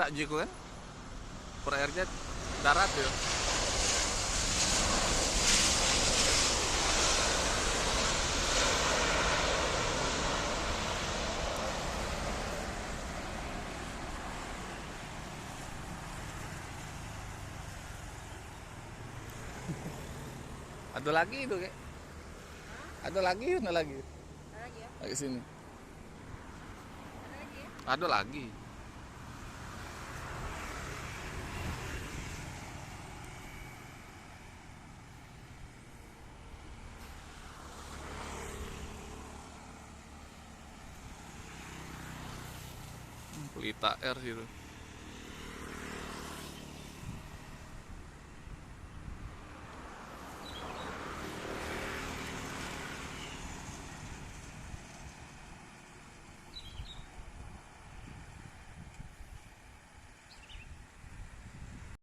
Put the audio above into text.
pelita juga kan, per airnya darat ya. Ada lagi itu kayak, ada lagi. Ada lagi ya? Lagi sini, Ada lagi ya? ada lagi. Pelita air gitu.